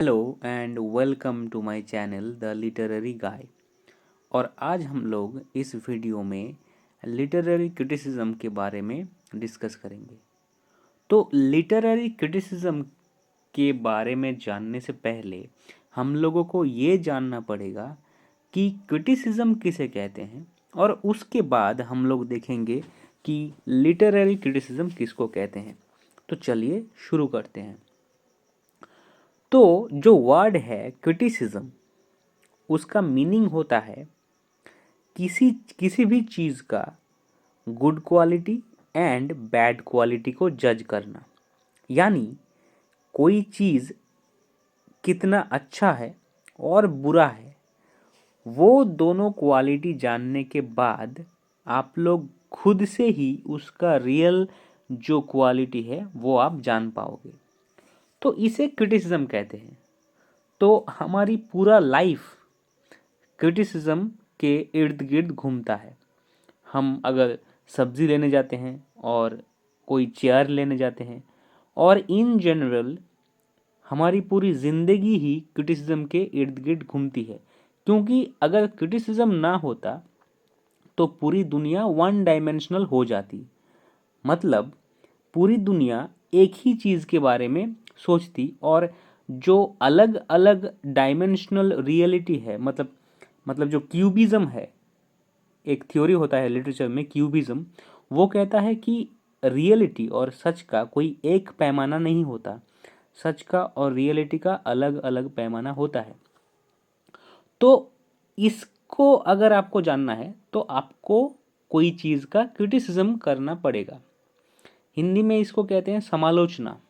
Hello and welcome to my channel the literary guy. और आज हम लोग इस वीडियो में लिटरेरी क्रिटिसिज्म के बारे में डिस्कस करेंगे। तो लिटरेरी क्रिटिसिज्म के बारे में जानने से पहले हम लोगों को ये जानना पड़ेगा कि क्रिटिसिज्म किसे कहते हैं, और उसके बाद हम लोग देखेंगे कि लिटरेरी क्रिटिसिज्म किसको कहते हैं। तो चलिए शुरू करते हैं। तो जो वर्ड है क्रिटिसिज्म, उसका मीनिंग होता है किसी किसी भी चीज़ का good quality and bad quality को जज करना। यानी कोई चीज़ कितना अच्छा है और बुरा है, वो दोनों क्वालिटी जानने के बाद आप लोग खुद से ही उसका रियल जो क्वालिटी है वो आप जान पाओगे। तो इसे क्रिटिसिज्म कहते हैं। तो हमारी पूरा लाइफ क्रिटिसिज्म के इर्द गिर्द घूमता है। हम अगर सब्ज़ी लेने जाते हैं और कोई चेयर लेने जाते हैं, और इन जनरल हमारी पूरी ज़िंदगी ही क्रिटिसिज्म के इर्द गिर्द घूमती है। क्योंकि अगर क्रिटिसिज्म ना होता तो पूरी दुनिया वन डायमेंशनल हो जाती। मतलब पूरी दुनिया एक ही चीज़ के बारे में सोचती, और जो अलग अलग डायमेंशनल रियलिटी है, मतलब जो क्यूबिज्म है, एक थ्योरी होता है लिटरेचर में क्यूबिज्म, वो कहता है कि रियलिटी और सच का कोई एक पैमाना नहीं होता। सच का और रियलिटी का अलग अलग पैमाना होता है। तो इसको अगर आपको जानना है तो आपको कोई चीज़ का क्रिटिसिज्म करना पड़ेगा। हिंदी में इसको कहते हैं समालोचना।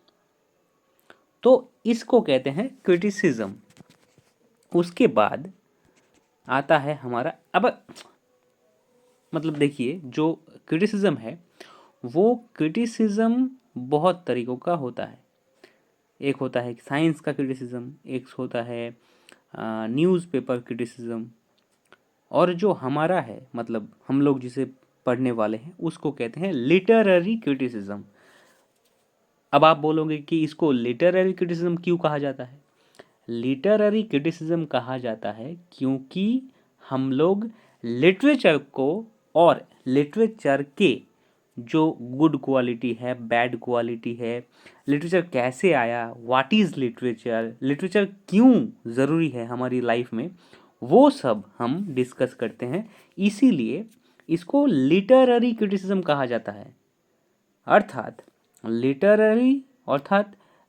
तो इसको कहते हैं क्रिटिसिज्म। उसके बाद आता है हमारा, अब मतलब देखिए, जो क्रिटिसिज्म है वो क्रिटिसिज्म बहुत तरीक़ों का होता है। एक होता है साइंस का क्रिटिसिज्म, एक होता है न्यूज़पेपर क्रिटिसिज्म, और जो हमारा है, मतलब हम लोग जिसे पढ़ने वाले हैं, उसको कहते हैं लिटरेरी क्रिटिसिज्म। अब आप बोलोगे कि इसको लिटरेरी क्रिटिसिज्म क्यों कहा जाता है? लिटरेरी क्रिटिसिज्म कहा जाता है क्योंकि हम लोग लिटरेचर को और लिटरेचर के जो गुड क्वालिटी है, बैड क्वालिटी है, लिटरेचर कैसे आया, व्हाट इज़ लिटरेचर, लिटरेचर क्यों ज़रूरी है हमारी लाइफ में, वो सब हम डिस्कस करते हैं। इसीलिए इसको लिटरेरी क्रिटिसिज्म कहा जाता है। अर्थात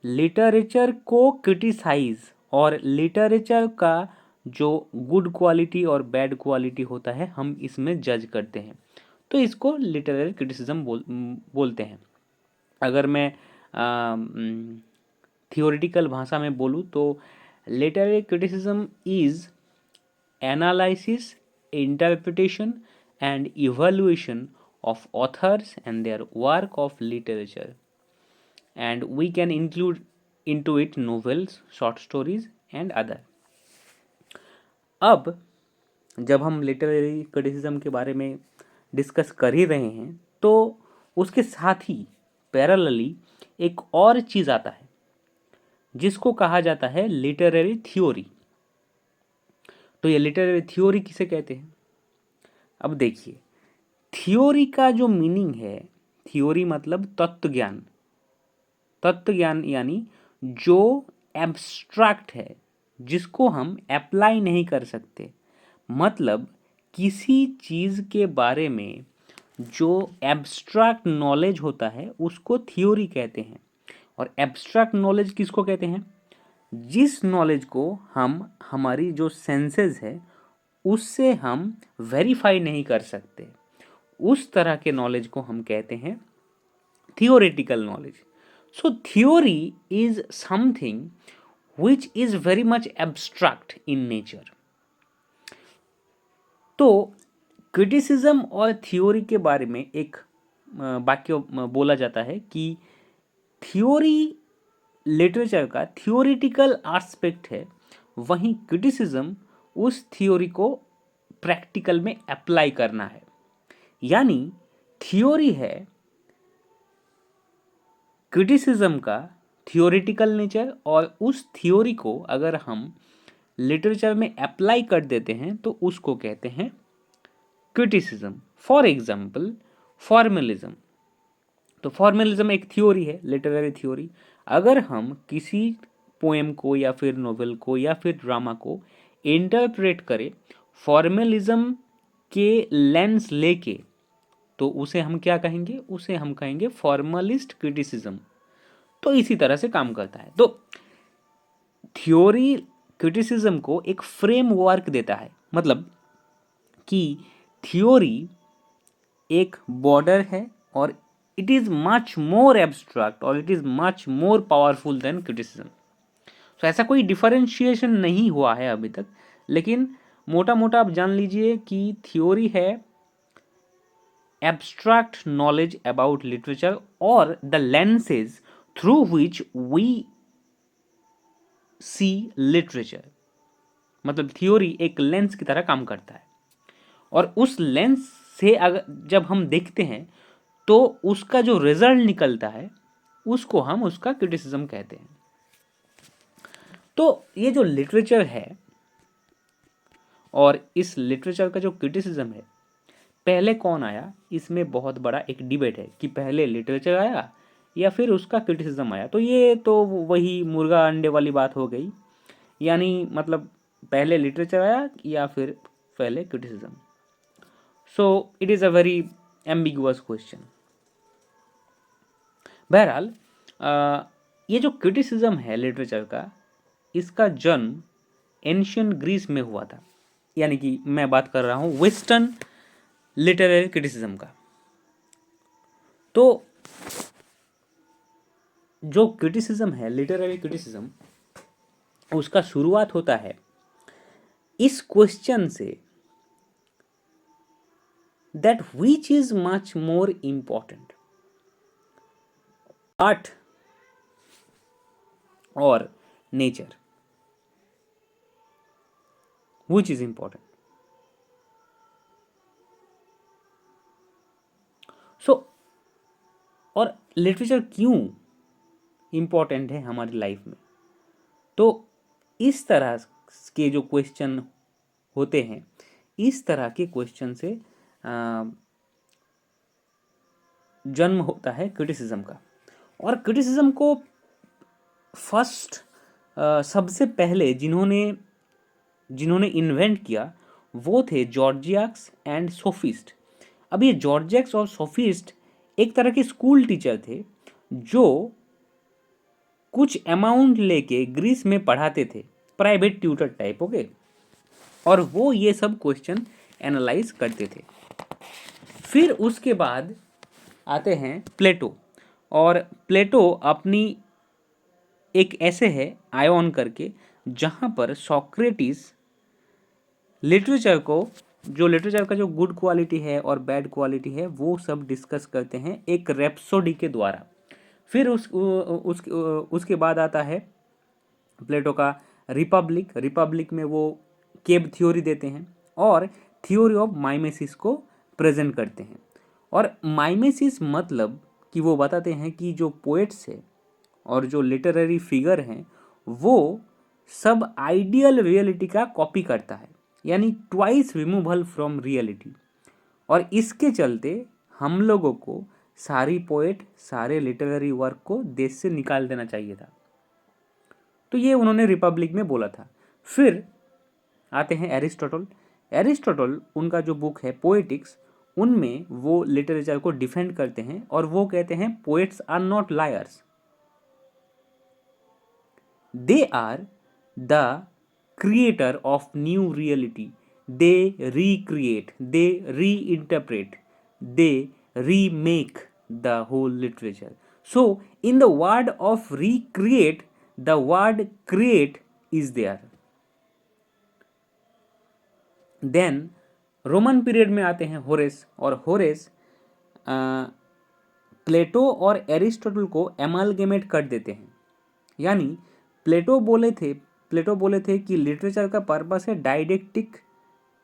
लिटरेचर को क्रिटिसाइज, और लिटरेचर का जो गुड क्वालिटी और बैड क्वालिटी होता है हम इसमें जज करते हैं। तो इसको लिटरेरी क्रिटिसिज्म बोलते हैं। अगर मैं थियोरेटिकल भाषा में बोलूँ तो literary criticism is analysis, interpretation and evaluation of authors and their work of literature, and we can include into it novels, short stories and other. अब जब हम लिटरेरी क्रिटिसिज्म के बारे में डिस्कस कर ही रहे हैं तो उसके साथ ही पैरेलली एक और चीज़ आता है जिसको कहा जाता है लिटरेरी थ्योरी। तो ये लिटरेरी थ्योरी किसे कहते हैं? अब देखिए, थ्योरी का जो मीनिंग है, थ्योरी मतलब तत्व ज्ञान। तत्व ज्ञान यानी जो एब्स्ट्रैक्ट है, जिसको हम अप्लाई नहीं कर सकते। मतलब किसी चीज़ के बारे में जो एब्स्ट्रैक्ट नॉलेज होता है उसको थ्योरी कहते हैं। और एब्स्ट्रैक्ट नॉलेज किसको कहते हैं? जिस नॉलेज को हम हमारी जो सेंसेस है उससे हम वेरीफाई नहीं कर सकते, उस तरह के नॉलेज को हम कहते हैं theoretical knowledge. So theory is something which is very much abstract in nature. तो क्रिटिसिज्म और थ्योरी के बारे में एक वाक्य बोला जाता है कि थ्योरी लिटरेचर का थियोरिटिकल एस्पेक्ट है, वहीं क्रिटिसिज्म उस थ्योरी को प्रैक्टिकल में अप्लाई करना है। यानी थ्योरी है क्रिटिसिज्म का थियोरिटिकल नेचर, और उस थ्योरी को अगर हम लिटरेचर में अप्लाई कर देते हैं तो उसको कहते हैं क्रिटिसिज्म। For example formalism. तो फॉर्मलिज्म एक थ्योरी है, लिटरेरी थ्योरी। अगर हम किसी पोएम को या फिर नोवेल को या फिर ड्रामा को इंटरप्रेट करें फॉर्मलिज्म के लेंस लेके, तो उसे हम क्या कहेंगे? उसे हम कहेंगे फॉर्मलिस्ट क्रिटिसिज्म। तो इसी तरह से काम करता है। तो थ्योरी क्रिटिसिज्म को एक फ्रेमवर्क देता है, मतलब कि थ्योरी एक बॉर्डर है और it is much more abstract और it is much more powerful than criticism. तो ऐसा कोई डिफरेंशिएशन नहीं हुआ है अभी तक, लेकिन मोटा मोटा आप जान लीजिए कि थ्योरी है एब्स्ट्रैक्ट नॉलेज अबाउट लिटरेचर और the lenses through which we see literature. मतलब थ्योरी एक लेंस की तरह काम करता है और उस लेंस से अगर जब हम देखते हैं तो उसका जो रिजल्ट निकलता है उसको हम उसका क्रिटिसिज्म कहते हैं। तो ये जो लिटरेचर है और इस लिटरेचर का जो क्रिटिसिज्म है, पहले कौन आया, इसमें बहुत बड़ा एक डिबेट है कि पहले लिटरेचर आया या फिर उसका क्रिटिसिज्म आया। तो ये तो वही मुर्गा अंडे वाली बात हो गई, यानी मतलब पहले लिटरेचर आया या फिर पहले criticism. So it is a very ambiguous question. बहरहाल ये जो क्रिटिसिज्म है लिटरेचर का, इसका जन्म एंशियंट ग्रीस में हुआ था, यानी कि मैं बात कर रहा हूँ वेस्टर्न लिटरेरी क्रिटिसिज्म का। तो जो क्रिटिसिज्म है लिटरेरी क्रिटिसिज्म, उसका शुरुआत होता है इस question say that which is much more important, art और नेचर, विच इज इम्पॉर्टेंट। सो और लिटरेचर क्यों इम्पॉर्टेंट है हमारी लाइफ में? तो इस तरह के जो क्वेश्चन होते हैं, इस तरह के क्वेश्चन से जन्म होता है क्रिटिसिज्म का। और क्रिटिसिज्म को फर्स्ट सबसे पहले जिन्होंने इन्वेंट किया वो थे जॉर्जियाक्स एंड सोफिस्ट। अब ये जॉर्जियाक्स और सोफिस्ट एक तरह के स्कूल टीचर थे जो कुछ अमाउंट लेके ग्रीस में पढ़ाते थे, प्राइवेट ट्यूटर टाइप। ओके, और वो ये सब क्वेश्चन एनालाइज करते थे। फिर उसके बाद आते हैं प्लेटो, और प्लेटो अपनी एक ऐसे है आयोन करके, जहाँ पर सॉक्रेटिस लिटरेचर का जो गुड क्वालिटी है और बैड क्वालिटी है वो सब डिस्कस करते हैं एक रेप्सोडी के द्वारा। फिर उसके बाद आता है प्लेटो का रिपब्लिक में वो केब थ्योरी देते हैं और थ्योरी ऑफ माइमेसिस को प्रेजेंट करते हैं। और माइमेसिस मतलब कि वो बताते हैं कि जो पोएट्स है और जो लिटरेरी फिगर हैं वो सब आइडियल रियलिटी का कॉपी करता है, यानी ट्वाइस रिमूवल फ्रॉम रियलिटी। और इसके चलते हम लोगों को सारी पोएट सारे लिटरेरी वर्क को देश से निकाल देना चाहिए था। तो ये उन्होंने रिपब्लिक में बोला था। फिर आते हैं एरिस्टोटल, उनका जो बुक है पोएटिक्स, उनमें वो लिटरेचर को डिफेंड करते हैं और वो कहते हैं poets are not liars, they are the creator of new reality, they recreate, they reinterpret, they remake the whole literature. So in the word of recreate, the word create is there. Then Roman period में आते हैं Horace, और Horace प्लेटो और Aristotle को एमालगेमेट कर देते हैं। यानी प्लेटो बोले थे कि लिटरेचर का पर्पस है डायडेक्टिक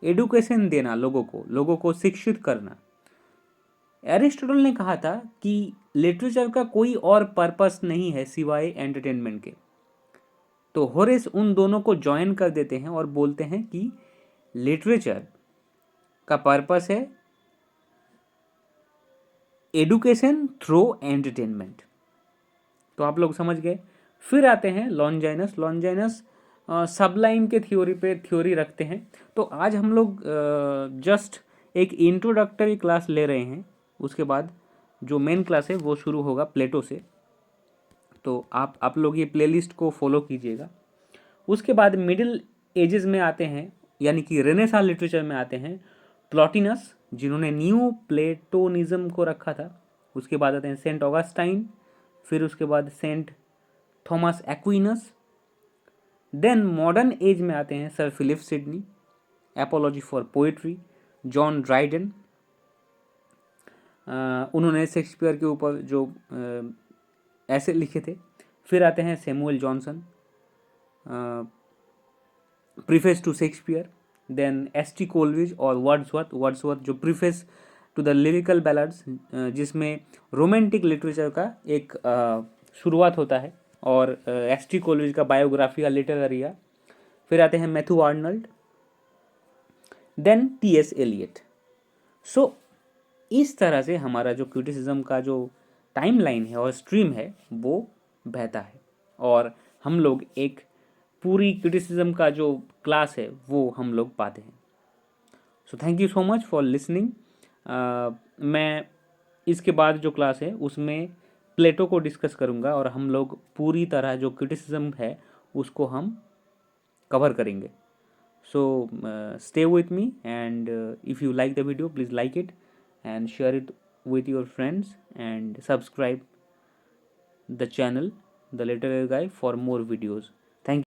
एडुकेशन देना, लोगों को शिक्षित करना। एरिस्टोटल ने कहा था कि लिटरेचर का कोई और पर्पस नहीं है सिवाय एंटरटेनमेंट के। तो होरेस उन दोनों को ज्वाइन कर देते हैं और बोलते हैं कि लिटरेचर का पर्पस है एडुकेशन थ्रू एंटरटेनमेंट। तो आप लोग समझ गए। फिर आते हैं लॉन्जाइनस। लॉन्जाइनस सबलाइन के थ्योरी रखते हैं। तो आज हम लोग जस्ट एक इंट्रोडक्टरी क्लास ले रहे हैं, उसके बाद जो मेन क्लास है वो शुरू होगा प्लेटो से। तो आप लोग ये प्लेलिस्ट को फॉलो कीजिएगा। उसके बाद मिडिल एजेस में आते हैं, यानी कि रेनेसां लिटरेचर में आते हैं प्लॉटिनस, जिन्होंने न्यू प्लेटोनिज्म को रखा था। उसके बाद आते हैं सेंट ऑगस्टाइन, फिर उसके बाद Saint Thomas Aquinas. Then modern age में आते हैं sir Philip Sidney, apology for poetry, John Dryden, उन्होंने शेक्सपियर के ऊपर जो ऐसे लिखे थे। फिर आते हैं Samuel Johnson, preface to Shakespeare. Then ST. Coleridge और वर्ड्सवर्थ जो preface to the lyrical ballads, जिसमें रोमांटिक लिटरेचर का एक शुरुआत होता है, और एस.टी. कोलरिज का बायोग्राफी का लिटरेरिया। फिर आते हैं Matthew Arnold, then T.S.. Elliott. सो इस तरह से हमारा जो क्रिटिसिज्म का जो टाइमलाइन है और स्ट्रीम है वो बहता है, और हम लोग एक पूरी क्रिटिसिज्म का जो क्लास है वो हम लोग पाते हैं। So thank you so much for listening. मैं इसके बाद जो क्लास है उसमें प्लेटो को डिस्कस करूँगा, और हम लोग पूरी तरह जो क्रिटिसिज्म है उसको हम कवर करेंगे। So stay with me, and if you like the video please like it and share it with your friends, and subscribe the channel The Literary Guy for more videos. Thank you.